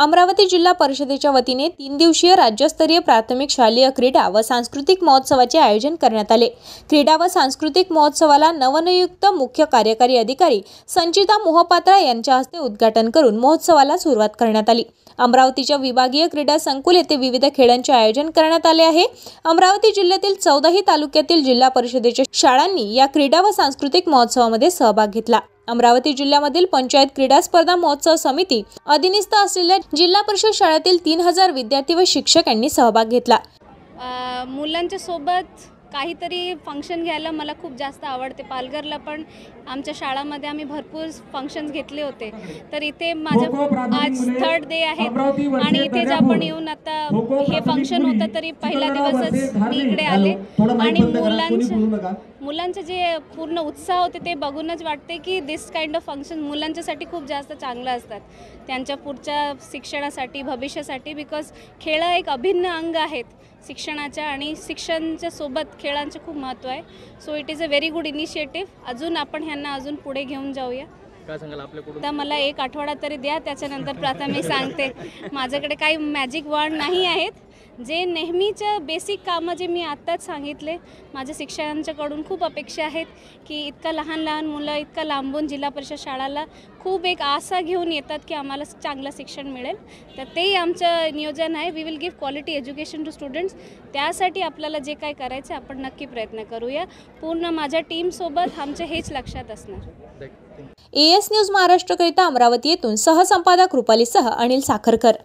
अमरावती जिल्हा परिषदेच्या वतीने 3 दिवसीय राज्यस्तरीय प्राथमिक शालेय क्रीडा व सांस्कृतिक महोत्सवाचे आयोजन करण्यात आले। क्रीडा व सांस्कृतिक महोत्सवाला नवनियुक्त मुख्य कार्यकारी अधिकारी संचिता मोहपात्रा यांच्या हस्ते उद्घाटन करून महोत्सवाला सुरुवात करण्यात आली। अमरावतीच्या विभागीय क्रीडा संकुल येथे विविध खेळांचे आयोजन करण्यात आले आहे। अमरावती जिल्ह्यातील 14 तालुक्यातील जिल्हा परिषदेच्या शाळांनी या क्रीडा व सांस्कृतिक महोत्सवामध्ये सहभाग घेतला। अमरावती जिल्ह्यामधील पंचायत क्रीडा स्पर्धा महोत्सव समिती अधीनस्थ असलेल्या जिल्हा परिषद शाळेतील 3000 विद्यार्थी व शिक्षकांनी सहभाग घेतला। मुलांच्या सोबत काहीतरी फंक्शन घ्यायला मला खूप जास्त आवडते। पालघरला पण आमच्या शाळामध्ये आम्ही भरपूर फंक्शन्स घेतले होते। तर इथे माझं आज 3rd डे आहे आणि इथे जे आपण येऊन आता हे फंक्शन होतं तरी पहिला दिवसच मी इकडे आले आणि मुलांचे जे पूर्ण उत्साह होते ते बघूनच वाटते की दिस काइंड ऑफ फंक्शन मुलांच्यासाठी खूप जास्त चांगलं असतात, त्यांच्या पुढच्या शिक्षणासाठी, भविष्यासाठी। बिकॉज खेळ एक अभिन्न अंग आहेत शिक्षणाच्या आणि शिक्षणाच्या सोबत खेळांचे खूप महत्त्व आहे। So it is a very good initiative. अजून आपण ह्यांना अजून पुढे घेऊन जाऊया। काय सांगाल आपल्याकडून? तर मला 1 आठवडा तरी द्या, त्याच्यानंतर प्राथमिक सांगते। माझ्याकडे काही मॅजिक वॉर्ड नाही आहेत। जे नेहमीच्या बेसिक कामं जे मी आत्ताच सांगितले, माझ्या शिक्षकांच्याकडून खूप अपेक्षा आहेत की इतका लहान मुलं इतका लांबून जिल्हा परिषद शाळाला खूप एक आशा घेऊन येतात की आम्हाला चांगलं शिक्षण मिळेल। तर तेही आमचं नियोजन आहे। We will give quality education to students. त्यासाठी आपल्याला जे काय करायचं आपण नक्की प्रयत्न करूया। पूर्ण माझ्या टीमसोबत आमचे हेच लक्षात असणार। AS न्यूज महाराष्ट्रकरिता अमरावती येथून सहसंपादक रुपालीसह अनिल साखरकर।